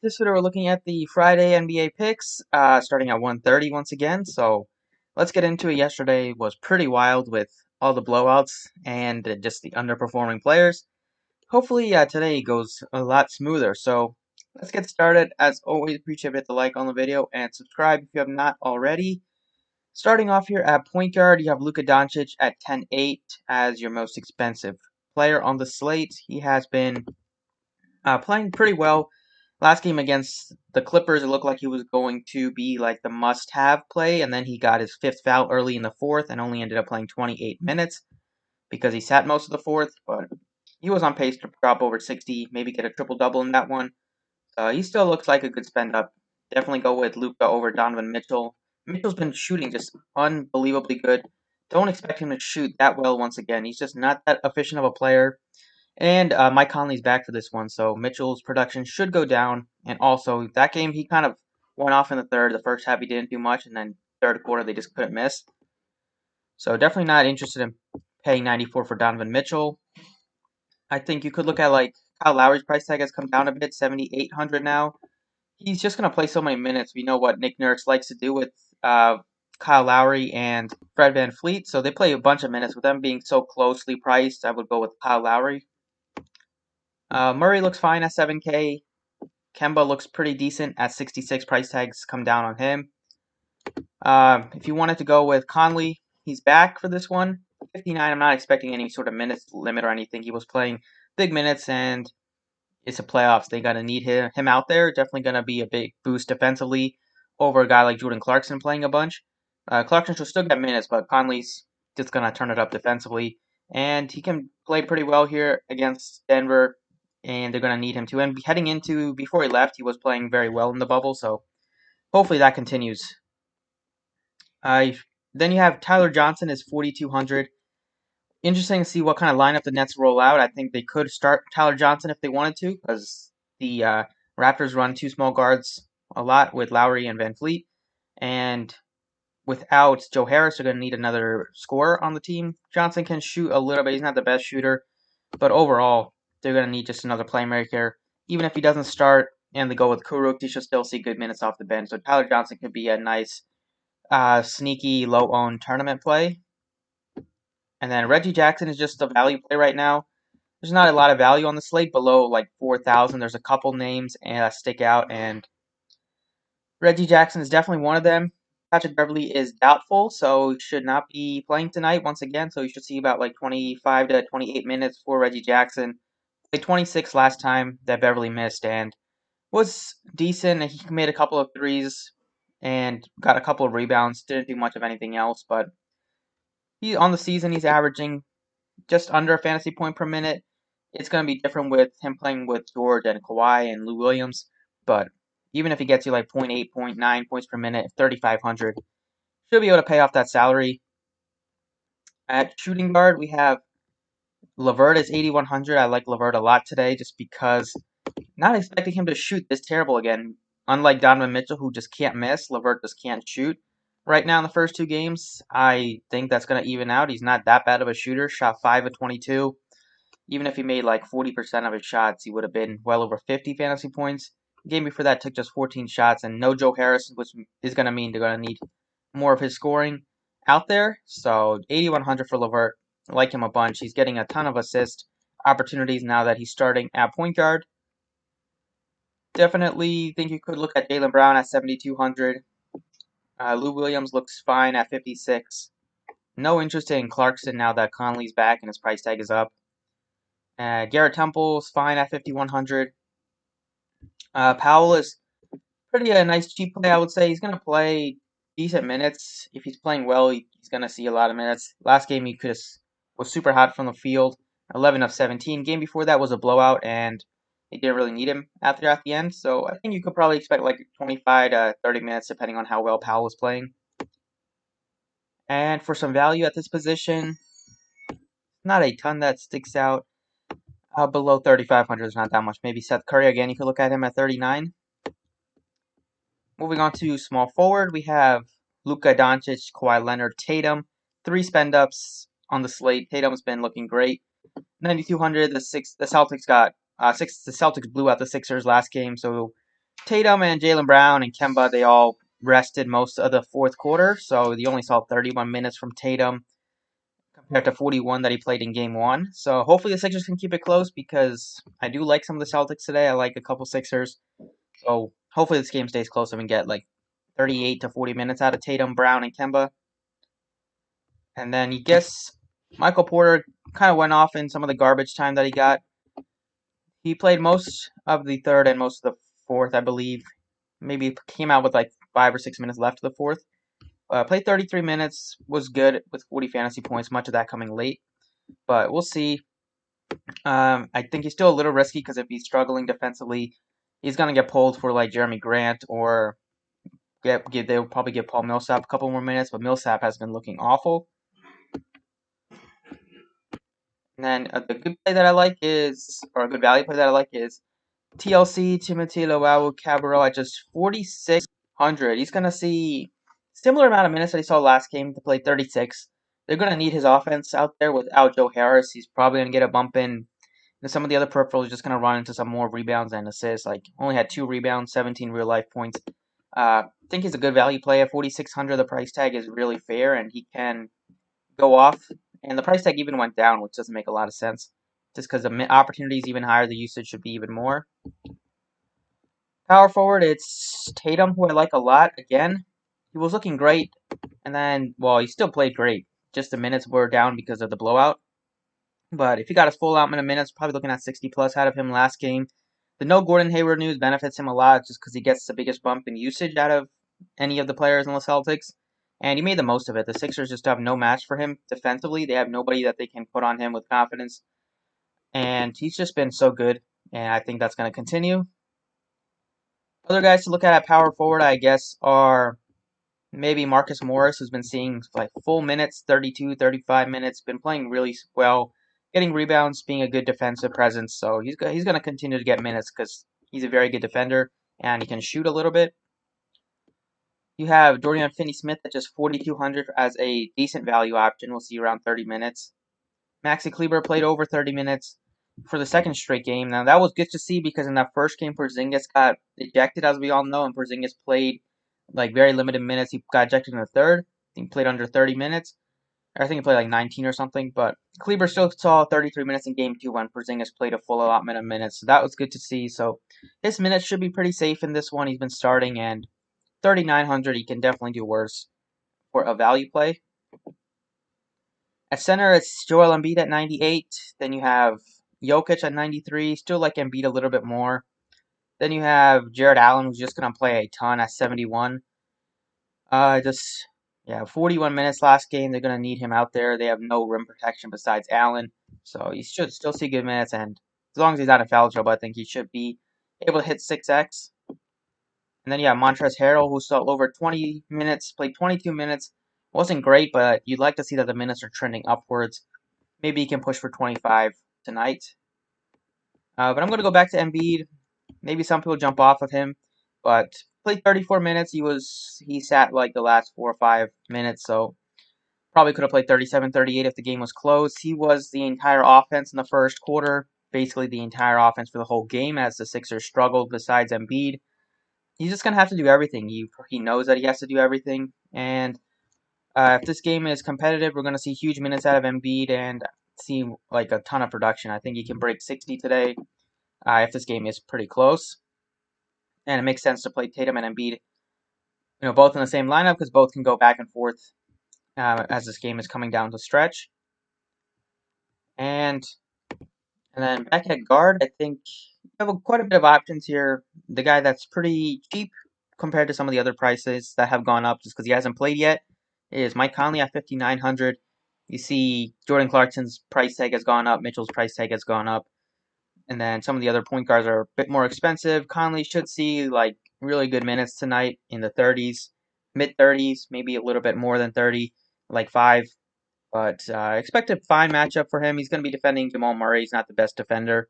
This video we're looking at the Friday NBA picks, starting at 1:30 once again. So let's get into it. Yesterday was pretty wild with all the blowouts and just the underperforming players. Hopefully today goes a lot smoother. So let's get started. As always, appreciate it, hit the like on the video and subscribe if you have not already. Starting off here at point guard, you have Luka Doncic at 10-8 as your most expensive player on the slate. He has been playing pretty well. Last game against the Clippers, it looked like he was going to be like the must-have play, and then he got his fifth foul early in the fourth and only ended up playing 28 minutes because he sat most of the fourth, but he was on pace to drop over 60, maybe get a triple-double in that one. He still looks like a good spend-up. Definitely go with Luka over Donovan Mitchell. Mitchell's been shooting just unbelievably good. Don't expect him to shoot that well once again. He's just not that efficient of a player. And Mike Conley's back for this one, so Mitchell's production should go down. And also, that game, he kind of went off in the third. The first half, he didn't do much, and then third quarter, they just couldn't miss. So definitely not interested in paying 94 for Donovan Mitchell. I think you could look at, like, Kyle Lowry's price tag has come down a bit, 7,800 now. He's just going to play so many minutes. We know what Nick Nurse likes to do with Kyle Lowry and Fred VanVleet, so they play a bunch of minutes. With them being so closely priced, I would go with Kyle Lowry. Murray looks fine at 7K. Kemba looks pretty decent at 66. Price tags come down on him. If you wanted to go with Conley, he's back for this one. 59, I'm not expecting any sort of minutes limit or anything. He was playing big minutes, and it's a playoffs. They got to need him out there. Definitely going to be a big boost defensively over a guy like Jordan Clarkson playing a bunch. Clarkson should still get minutes, but Conley's just going to turn it up defensively. And he can play pretty well here against Denver, and they're going to need him to. And heading into, before he left, he was playing very well in the bubble, so hopefully that continues. Then you have Tyler Johnson is 4,200. Interesting to see what kind of lineup the Nets roll out. I think they could start Tyler Johnson if they wanted to, because the Raptors run two small guards a lot with Lowry and VanVleet. And without Joe Harris, they're going to need another scorer on the team. Johnson can shoot a little bit. He's not the best shooter. But overall, they're going to need just another playmaker. Even if he doesn't start and they go with Kuruk, he should still see good minutes off the bench. So Tyler Johnson could be a nice, sneaky, low-owned tournament play. And then Reggie Jackson is just a value play right now. There's not a lot of value on the slate below like 4,000. There's a couple names that stick out, and Reggie Jackson is definitely one of them. Patrick Beverley is doubtful, so he should not be playing tonight once again. So you should see about like 25 to 28 minutes for Reggie Jackson. Played 26 last time that Beverley missed and was decent. He made a couple of threes and got a couple of rebounds. Didn't do much of anything else, but on the season he's averaging just under a fantasy point per minute. It's going to be different with him playing with George and Kawhi and Lou Williams, but even if he gets you like 0.8, 0.9 points per minute, 3,500, should be able to pay off that salary. At shooting guard, we have LeVert is 8,100. I like LeVert a lot today just because not expecting him to shoot this terrible again. Unlike Donovan Mitchell, who just can't miss, LeVert just can't shoot. Right now in the first two games, I think that's going to even out. He's not that bad of a shooter. Shot 5 of 22. Even if he made like 40% of his shots, he would have been well over 50 fantasy points. The game before that took just 14 shots, and no Joe Harris, which is going to mean they're going to need more of his scoring out there. So 8,100 for LeVert. I like him a bunch. He's getting a ton of assist opportunities now that he's starting at point guard. Definitely think you could look at Jaylen Brown at 7,200. Lou Williams looks fine at 56. No interest in Clarkson now that Conley's back and his price tag is up. Garrett Temple's fine at 5,100. Powell is pretty a nice cheap play, I would say. He's going to play decent minutes. If he's playing well, he's going to see a lot of minutes. Last game he was super hot from the field, 11 of 17. Game before that was a blowout, and they didn't really need him at the end. So I think you could probably expect like 25 to 30 minutes, depending on how well Powell is playing. And for some value at this position, not a ton that sticks out. Below 3,500 is not that much. Maybe Seth Curry again. You could look at him at 39. Moving on to small forward, we have Luka Doncic, Kawhi Leonard, Tatum. 3 spend-ups on the slate. Tatum's been looking great. 9,200. The Celtics blew out the Sixers last game, so Tatum and Jaylen Brown and Kemba, they all rested most of the fourth quarter, so you only saw 31 minutes from Tatum compared to 41 that he played in game one. So hopefully the Sixers can keep it close because I do like some of the Celtics today. I like a couple Sixers. So hopefully this game stays close and we get like 38 to 40 minutes out of Tatum, Brown, and Kemba. And then you guess Michael Porter kind of went off in some of the garbage time that he got. He played most of the third and most of the fourth, I believe. Maybe came out with like 5 or 6 minutes left of the fourth. Played 33 minutes, was good with 40 fantasy points, much of that coming late. But we'll see. I think he's still a little risky because if he's struggling defensively, he's going to get pulled for like Jeremy Grant or they'll probably give Paul Millsap a couple more minutes, but Millsap has been looking awful. And then the good play that I like is, or a good value play that I like is TLC, Timothy Luau Cabarro at just 4,600. He's going to see similar amount of minutes that he saw last game to play 36. They're going to need his offense out there without Joe Harris. He's probably going to get a bump in. And some of the other peripherals are just going to run into some more rebounds and assists. Like, only had 2 rebounds, 17 real-life points. I think he's a good value play at 4,600. The price tag is really fair, and he can go off. And the price tag even went down, which doesn't make a lot of sense. Just because the opportunity is even higher, the usage should be even more. Power forward, it's Tatum, who I like a lot. Again, he was looking great. And then, well, he still played great. Just the minutes were down because of the blowout. But if he got his full allotment of minutes, probably looking at 60 plus out of him last game. The no Gordon Hayward news benefits him a lot just because he gets the biggest bump in usage out of any of the players in the Celtics. And he made the most of it. The Sixers just have no match for him defensively. They have nobody that they can put on him with confidence. And he's just been so good. And I think that's going to continue. Other guys to look at power forward, I guess, are maybe Marcus Morris, who's been seeing like full minutes, 32, 35 minutes, been playing really well, getting rebounds, being a good defensive presence. So he's going to continue to get minutes because he's a very good defender and he can shoot a little bit. You have Dorian Finney-Smith at just 4,200 as a decent value option. We'll see around 30 minutes. Maxi Kleber played over 30 minutes for the second straight game. Now, that was good to see because in that first game, Porzingis got ejected, as we all know, and Porzingis played like very limited minutes. He got ejected in the third. He played under 30 minutes. I think he played like 19 or something, but Kleber still saw 33 minutes in game 2 when Porzingis played a full allotment of minutes. So that was good to see. So his minutes should be pretty safe in this one. He's been starting, and 3,900, he can definitely do worse for a value play. At center, it's Joel Embiid at 98. Then you have Jokic at 93. Still like Embiid a little bit more. Then you have Jared Allen, who's just going to play a ton at 71. 41 minutes last game. They're going to need him out there. They have no rim protection besides Allen. So he should still see good minutes. And as long as he's not in foul trouble, I think he should be able to hit 6x. And then you have Montrezl Harrell, who saw over 20 minutes, played 22 minutes. Wasn't great, but you'd like to see that the minutes are trending upwards. Maybe he can push for 25 tonight. But I'm going to go back to Embiid. Maybe some people jump off of him, but played 34 minutes. He sat like the last 4 or 5 minutes, so probably could have played 37, 38 if the game was close. He was the entire offense in the first quarter, basically the entire offense for the whole game as the Sixers struggled besides Embiid. He's just going to have to do everything. He knows that he has to do everything, and if this game is competitive, we're going to see huge minutes out of Embiid and see like a ton of production. I think he can break 60 today if this game is pretty close. And it makes sense to play Tatum and Embiid, both in the same lineup because both can go back and forth as this game is coming down to stretch. And then back at guard, I think you have quite a bit of options here. The guy that's pretty cheap compared to some of the other prices that have gone up just because he hasn't played yet is Mike Conley at 5,900. You see Jordan Clarkson's price tag has gone up, Mitchell's price tag has gone up, and then some of the other point guards are a bit more expensive. Conley should see like really good minutes tonight in the 30s, mid-30s, maybe a little bit more than 30, like 5. But expect a fine matchup for him. He's going to be defending Jamal Murray. He's not the best defender,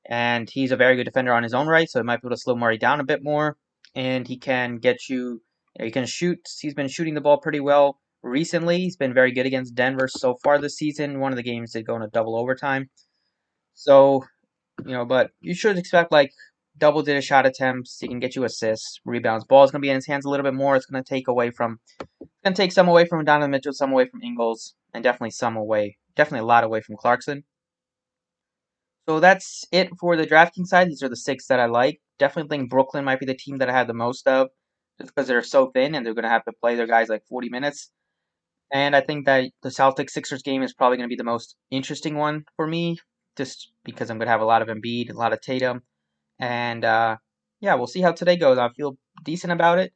and he's a very good defender on his own right, so it might be able to slow Murray down a bit more. And he can get you, he can shoot. He's been shooting the ball pretty well recently. He's been very good against Denver so far this season. One of the games did go into double overtime. So, but you should expect like double-digit shot attempts. He can get you assists, rebounds. Ball's going to be in his hands a little bit more. It's going to take some away from Donovan Mitchell, some away from Ingles, and definitely a lot away from Clarkson. So that's it for the DraftKings side. These are the 6 that I like. Definitely think Brooklyn might be the team that I have the most of, just because they're so thin and they're going to have to play their guys like 40 minutes. And I think that the Celtics-Sixers game is probably going to be the most interesting one for me, just because I'm going to have a lot of Embiid, a lot of Tatum. And yeah, we'll see how today goes. I feel decent about it.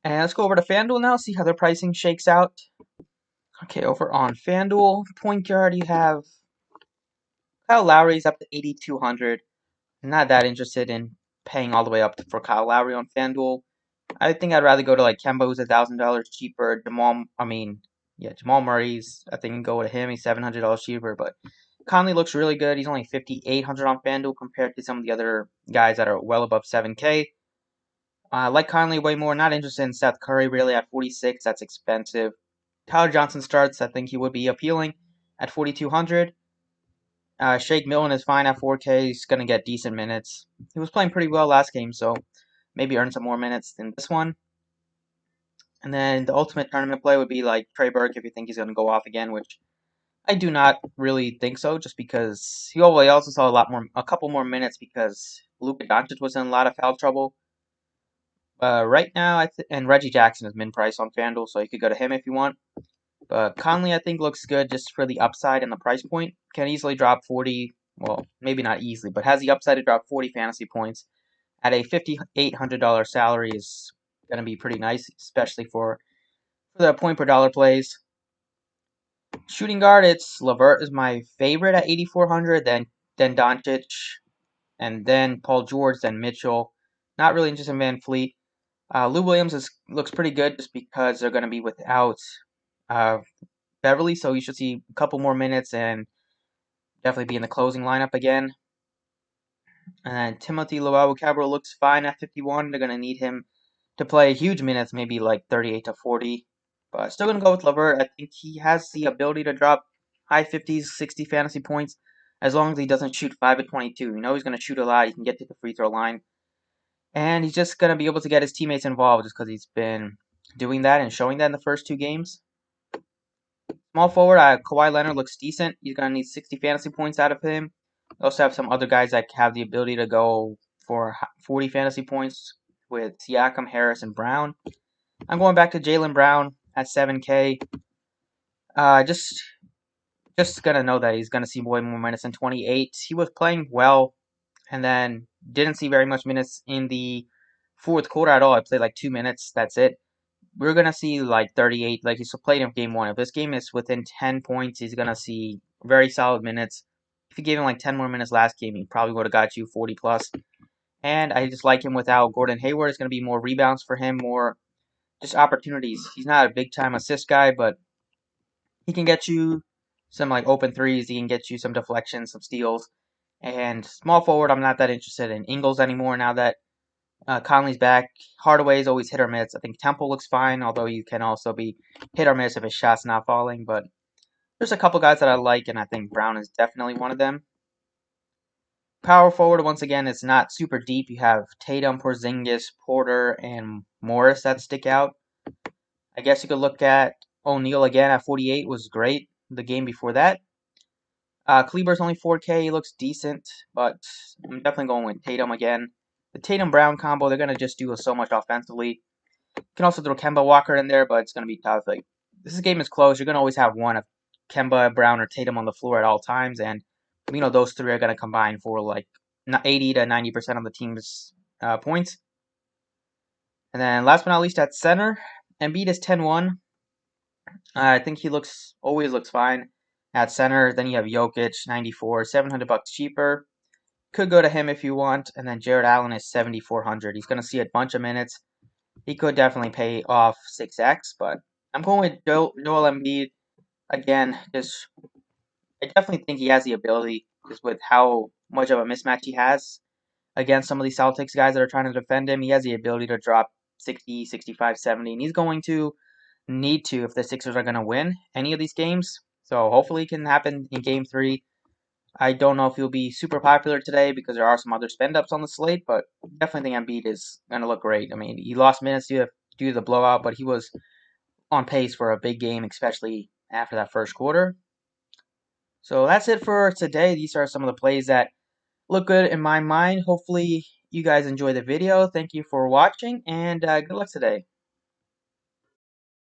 And let's go over to Fanduel now, see how their pricing shakes out. Okay, over on Fanduel, point guard, you have Kyle Lowry's up to 8,200. Not that interested in paying all the way up for Kyle Lowry on Fanduel. I think I'd rather go to like Kemba, who's $1,000 cheaper. Jamal Murray's. I think you can go to him. He's $700 cheaper. But Conley looks really good. He's only 5,800 on Fanduel compared to some of the other guys that are well above 7K. I like Conley way more. Not interested in Seth Curry really at 46. That's expensive. Tyler Johnson starts. I think he would be appealing at 4,200. Shake Milton is fine at 4K. He's going to get decent minutes. He was playing pretty well last game, so maybe earn some more minutes than this one. And then the ultimate tournament play would be like Trey Burke if you think he's going to go off again, which I do not really think so, just because he also saw a couple more minutes because Luka Doncic was in a lot of foul trouble. Right now, and Reggie Jackson is min price on FanDuel, so you could go to him if you want. But Conley, I think, looks good just for the upside and the price point. Can easily drop 40, well, maybe not easily, but has the upside to drop 40 fantasy points at a $5,800 salary is going to be pretty nice, especially for the point per dollar plays. Shooting guard, it's LeVert is my favorite at 8,400, then Doncic, and then Paul George, then Mitchell. Not really interested in Van Fleet. Lou Williams looks pretty good just because they're going to be without Beverly, so you should see a couple more minutes and definitely be in the closing lineup again. And then Timothy Luwawu-Cabarrot looks fine at 51. They're going to need him to play huge minutes, maybe like 38 to 40. But still going to go with LeVert. I think he has the ability to drop high 50s, 60 fantasy points as long as he doesn't shoot 5 of 22. You know he's going to shoot a lot. He can get to the free throw line. And he's just going to be able to get his teammates involved just because he's been doing that and showing that in the first 2 games. Small forward, Kawhi Leonard looks decent. He's going to need 60 fantasy points out of him. We also have some other guys that have the ability to go for 40 fantasy points with Siakam, Harris, and Brown. I'm going back to Jaylen Brown at 7K. Just going to know that he's going to see way more minutes than 28. He was playing well and then didn't see very much minutes in the fourth quarter at all. I played like 2 minutes. That's it. We're going to see like 38, like he's played in game 1. If this game is within 10 points, he's going to see very solid minutes. If you gave him like 10 more minutes last game, he probably would have got you 40 plus. And I just like him without Gordon Hayward. It's going to be more rebounds for him, more just opportunities. He's not a big-time assist guy, but he can get you some like open threes. He can get you some deflections, some steals. And small forward, I'm not that interested in Ingles anymore now that Conley's back. Hardaway is always hit or miss. I think Temple looks fine, although you can also be hit or miss if his shot's not falling. But there's a couple guys that I like, and I think Brown is definitely one of them. Power forward, once again, it's not super deep. You have Tatum, Porzingis, Porter, and Morris that stick out. I guess you could look at O'Neal again at 48 was great. The game before that. Kleber's only 4K. He looks decent, but I'm definitely going with Tatum again. The Tatum-Brown combo, they're going to just do so much offensively. You can also throw Kemba Walker in there, but it's going to be tough. Like, this game is close. You're going to always have one of Kemba, Brown, or Tatum on the floor at all times, and you know those 3 are going to combine for like 80 to 90% of the team's points. And then last but not least at center, Embiid is 10-1. I think he always looks fine at center. Then you have Jokic, 94, $700 cheaper. Could go to him if you want. And then Jared Allen is 7,400. He's going to see a bunch of minutes. He could definitely pay off 6x, but I'm going with Joel Embiid again. I definitely think he has the ability, just with how much of a mismatch he has against some of these Celtics guys that are trying to defend him. He has the ability to drop 60, 65, 70, and he's going to need to if the Sixers are going to win any of these games. So hopefully it can happen in Game 3. I don't know if he'll be super popular today because there are some other spend-ups on the slate, but definitely think Embiid is going to look great. I mean, he lost minutes due to the blowout, but he was on pace for a big game, especially after that first quarter. So that's it for today. These are some of the plays that look good in my mind. Hopefully, you guys enjoy the video. Thank you for watching, and good luck today.